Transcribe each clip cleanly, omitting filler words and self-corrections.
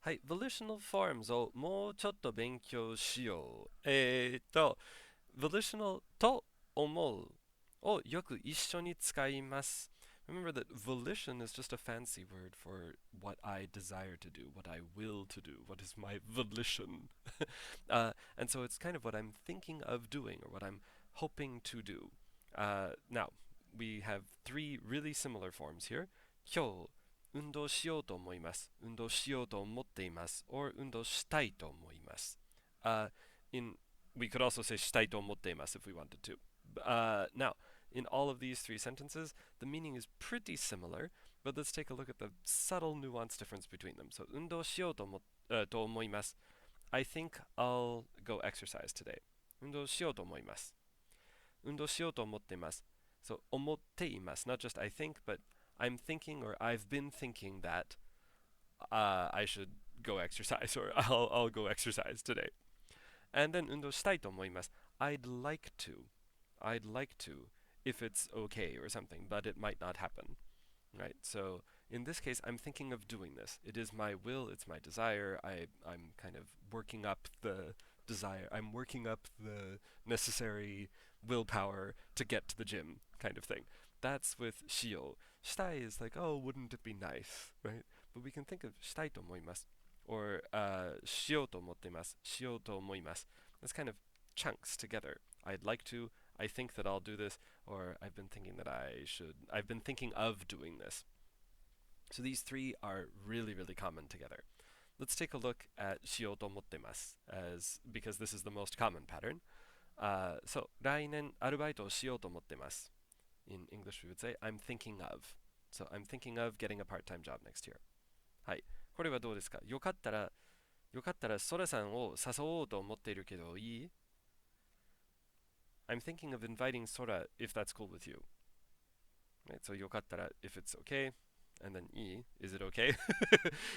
はい、volitional forms をもうちょっと勉強しよう。volitional と思うをよく一緒に使います。Remember that volition is just a fancy word for what I desire to do, what I will to do, what is my volition. And so it's kind of what I'm thinking of doing or what I'm hoping to do. Now, we have three really similar forms here. 今日、運動しようと思います。運動しようと思っています。or 運動したいと思います。Uh, in we could also say したいと思っています if we wanted to. Now, in all of these three sentences, the meaning is pretty similar, but let's take a look at the subtle nuance difference between them. So, 運動しようと思います。I think I'll go exercise today. 運動しようと思います。運動しようと思っています。So, 思っています. Not just I think, but I'm thinking or I've been thinking that I should go exercise or I'll go exercise today. And then 運動したいと思います. I'd like to. I'd like to if it's okay or something, but it might not happen. Right? So in this case, I'm thinking of doing this. It is my will, it's my desire. I'm kind of working up the desire. I'm working up the necessary willpower to get to the gym, kind of thing. That's with しよう. したい is like, oh, wouldn't it be nice, right? But we can think of したいと思います or しようと思っています. しようと思います. It's kind of chunks together. I'd like to, I think that I'll do this, or I've been thinking that I've been thinking of doing this. So these three are really, really common together. Let's take a look at しようと思ってます as because this is the most common pattern. So 来年アルバイトをしようと思ってます. In English we would say I'm thinking of. So I'm thinking of getting a part-time job next year. はい。これはどうですか？よかったらソラさんを誘おうと思っているけどいい？ I'm thinking of inviting Sora if that's cool with you. Right? So よかったら if it's okay, and then いい is it okay?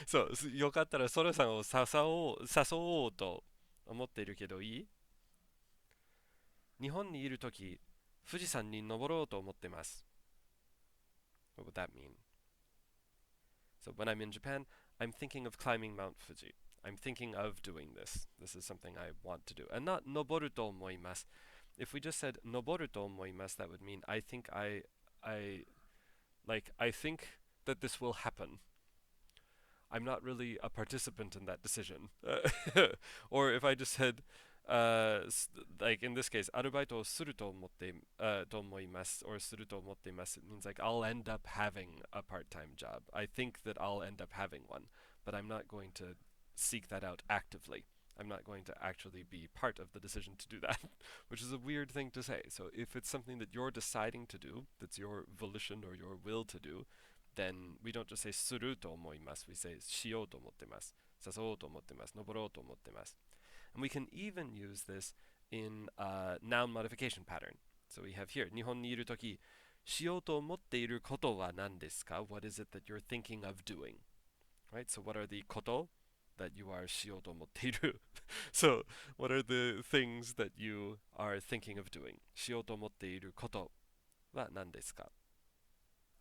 そう、よかったらソラさんを誘おうと思っているけどいい？日本にいるとき、富士山に登ろうと思ってます。What would that mean? So when I'm in Japan, I'm thinking of climbing Mount Fuji. I'm thinking of doing this. This is something I want to do. And not 登ると思います. If we just said 登ると思います, that would mean I think that this will happen. I'm not really a participant in that decision. Or if I just said, like in this case, アルバイトをすると思います or すると思っています, it means like I'll end up having a part-time job. I think that I'll end up having one, but I'm not going to seek that out actively. I'm not going to actually be part of the decision to do that, which is a weird thing to say. So if it's something that you're deciding to do, that's your volition or your will to do, then we don't just say すると思います. We say しようと思ってます。誘おうと思ってます。登ろうと思ってます。And we can even use this in a noun modification pattern. So we have here 日本にいるとき、しようと思っていることは何ですか? What is it that you're thinking of doing? Right? So what are the こと that you are しようと思っている? So what are the things that you are thinking of doing? しようと思っていることは何ですか?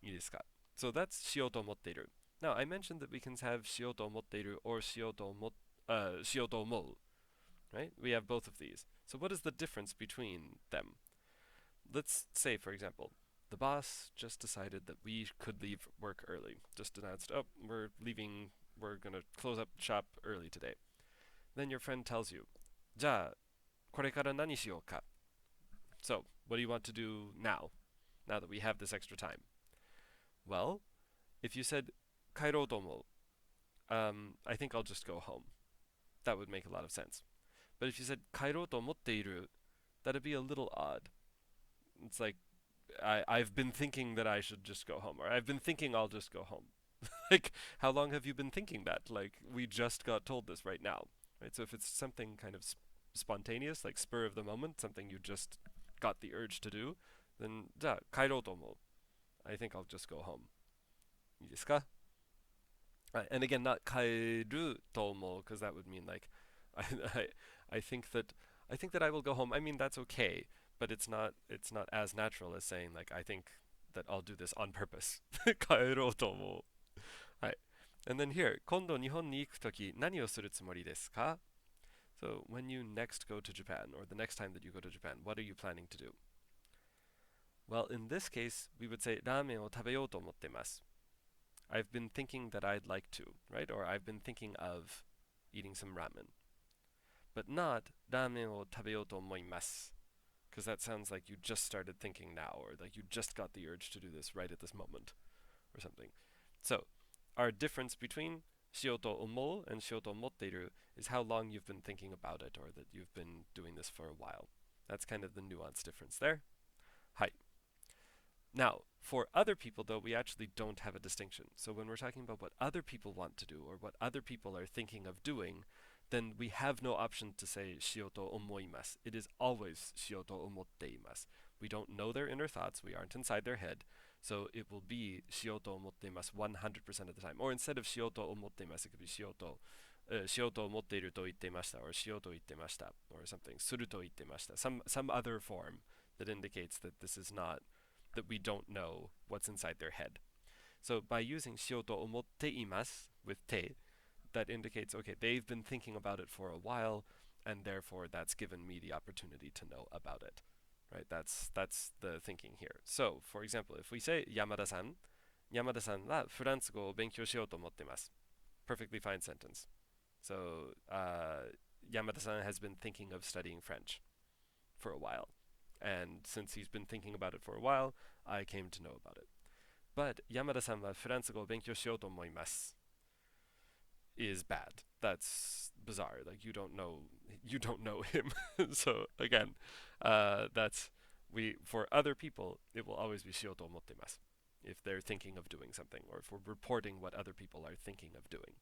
いいですか? So that's しようと思っている. Now, I mentioned that we can have しようと思っている or しようと思う, right? We have both of these. So what is the difference between them? Let's say, for example, the boss just decided that we could leave work early. Just announced, oh, we're going to close up shop early today. Then your friend tells you, じゃあ、これから何しようか? So, what do you want to do now that we have this extra time? Well, if you said 帰ろうと思う, I think I'll just go home. That would make a lot of sense. But if you said 帰ろうと思っている, that'd be a little odd. It's like I've been thinking that I should just go home, or I've been thinking I'll just go home. Like, how long have you been thinking that? Like, we just got told this right now, right? So if it's something kind of spontaneous, like spur of the moment, something you just got the urge to do, then じゃあ帰ろうと思う. I think I'll just go home. いいですか? And again, not 帰ると思う, because that would mean like I, I I think that I will go home. I mean that's okay, but it's not as natural as saying like I think that I'll do this on purpose. 帰ろうと思う. はい. And then here, 今度日本に行くとき何をするつもりですか? So when you next go to Japan, or the next time that you go to Japan, what are you planning to do? Well, in this case, we would say ラーメンを食べようと思ってます. I've been thinking that I'd like to, right? Or I've been thinking of eating some ramen. But not ラーメンを食べようと思います. Because that sounds like you just started thinking now, or like you just got the urge to do this right at this moment, or something. So, our difference between しようと思う and しようと思っている is how long you've been thinking about it, or that you've been doing this for a while. That's kind of the nuanced difference there. Hi. Now, for other people, though, we actually don't have a distinction. So when we're talking about what other people want to do, or what other people are thinking of doing, then we have no option to say しようと思います. It is always しようと思っています. We don't know their inner thoughts. We aren't inside their head. So it will be しようと思っています 100% of the time. Or instead of しようと思っています, it could be しようと思っていると言っていました or しようと言ってました or something. すると言ってました. Some other form that indicates that this is not, that we don't know what's inside their head. So by using しようと思っています with て, that indicates, okay, they've been thinking about it for a while, and therefore that's given me the opportunity to know about it. Right? That's the thinking here. So, for example, if we say 山田さんはフランス語を勉強しようと思ってます. Perfectly fine sentence. So, Yamada-san has been thinking of studying French for a while. And since he's been thinking about it for a while, I came to know about it. But 山田さんはフランス語を勉強しようと思います is bad. That's bizarre. Like you don't know him. So again, that's for other people it will always be しようと思ってます if they're thinking of doing something, or if we're reporting what other people are thinking of doing.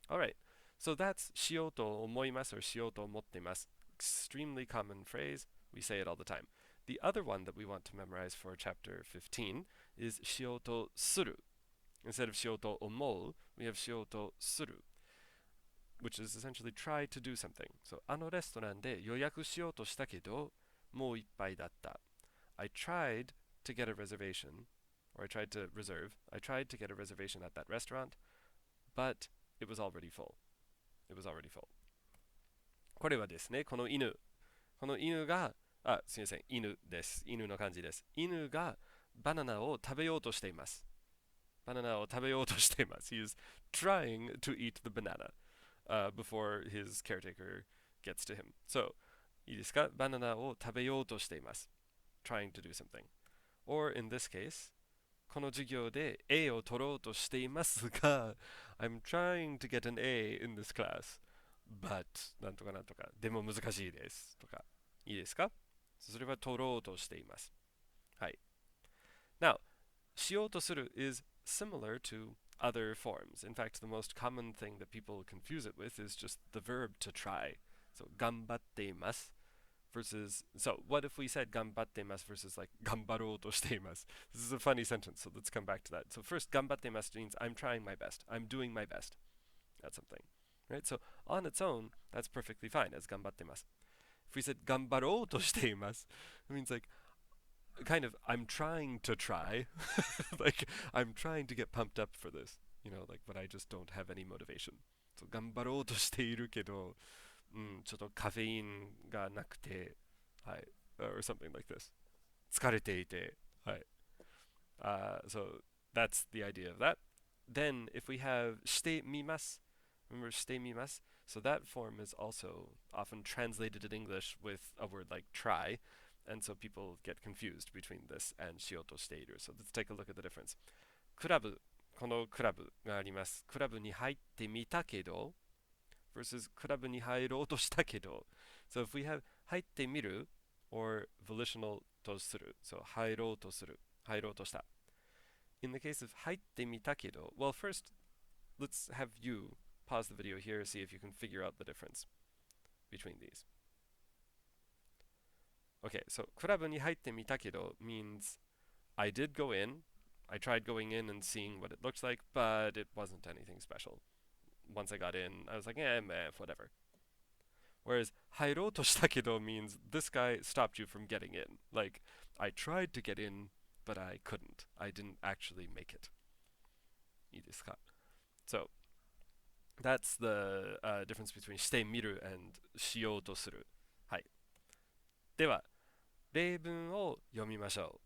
All right. So that's しようと思います or しようと思ってます. Extremely common phrase. We say it all the time. The other one that we want to memorize for chapter 15 is しようとする. Instead of しようと思う, we have しようとする, which is essentially try to do something. So あのレストランで予約しようとしたけど、もういっぱいだった. I tried to get a reservation, or I tried to get a reservation at that restaurant, but it was already full. It was already full. これはですね、この犬が、すみません、犬です。犬の漢字です。犬がバナナを食べようとしています。バナナを食べようとしています. He is trying to eat the banana before his caretaker gets to him. So, いいですか? バナナを食べようとしています. Trying to do something. Or in this case, この授業で A を取ろうとしていますが I'm trying to get an A in this class, but なんとかなんとかでも難しいですとかいいですか? それは取ろうとしています。はい。Now, しようとする is similar to other forms. In fact, the most common thing that people confuse it with is just the verb to try. So, 頑張っています versus, so what if we said 頑張っています versus like 頑張ろうとしています? This is a funny sentence, so let's come back to that. So first, 頑張っています means I'm trying my best. I'm doing my best at something. Right? So on its own, that's perfectly fine as 頑張っています. If we said 頑張ろうとしています, it means like kind of I'm trying to try. Like I'm trying to get pumped up for this. You know, like, but I just don't have any motivation. So 頑張ろうとしているけど、ちょっとカフェインがなくて、はい、or something like this. 疲れていて、はい。So that's the idea of that. Then if we have してみます, remember してみます? So that form is also often translated in English with a word like try, and so people get confused between this and しようとしている. So let's take a look at the difference. クラブ、このクラブがあります。クラブに入ってみたけど versus クラブに入ろうとしたけど. So if we have 入ってみる or volitional とする, so 入ろうとする、入ろうとした. In the case of 入ってみたけど, well, first, let's have you pause the video here, see if you can figure out the difference between these. Okay, so クラブに入ってみたけど means I did go in, I tried going in and seeing what it looks like, but it wasn't anything special. Once I got in, I was like, whatever. Whereas 入ろうとしたけど means this guy stopped you from getting in. Like, I tried to get in, but I couldn't. I didn't actually make it. いいですか? So that's the difference between してみる and しようとする。はい。では、例文を読みましょ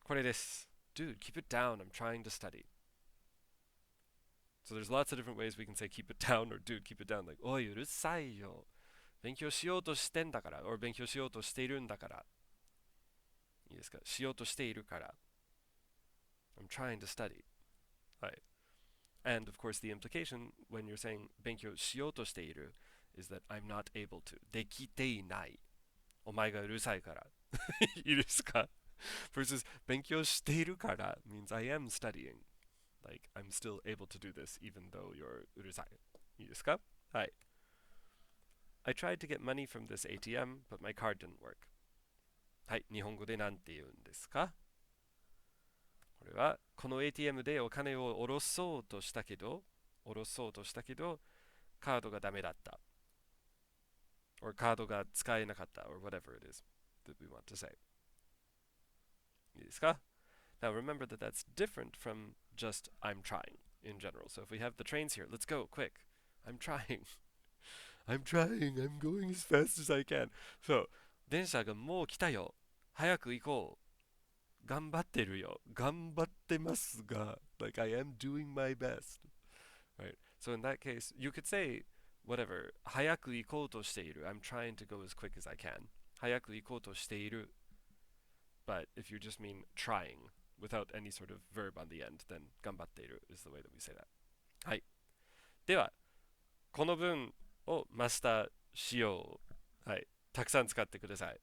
う。これです。Dude, keep it down. I'm trying to study. So there's lots of different ways we can say keep it down or dude, keep it down. Like, おい、うるさいよ。勉強しようとしてんだから。or 勉強しようとしているんだから。いいですかしようとしているから。I'm trying to study. はい。And of course, the implication when you're saying 勉強しようとしている is that I'm not able to. できていない。お前がうるさいから。いいですか versus 勉強しているから means I am studying. Like, I'm still able to do this even though you're うるさい。いいですかはい。I tried to get money from this ATM, but my card didn't work. はい。日本語で何て言うんですかこれは、この ATM でお金を下ろそうとしたけど、カードがダメだった。or カードが使えなかった。or whatever it is that we want to say. いいですか Now remember that that's different from just I'm trying in general. So if we have the trains here, let's go, quick. I'm trying. I'm trying. I'm going as fast as I can. So, 電車がもう来たよ。早く行こう。頑張ってるよ。頑張ってますが、like I am doing my best. Right? So in that case, you could say whatever. 早く行こうとしている。I'm trying to go as quick as I can. 早く行こうとしている。But if you just mean trying without any sort of verb on the end, then 頑張っている is the way that we say that. はい。では、この文をマスターしよう。はい。たくさん使ってください。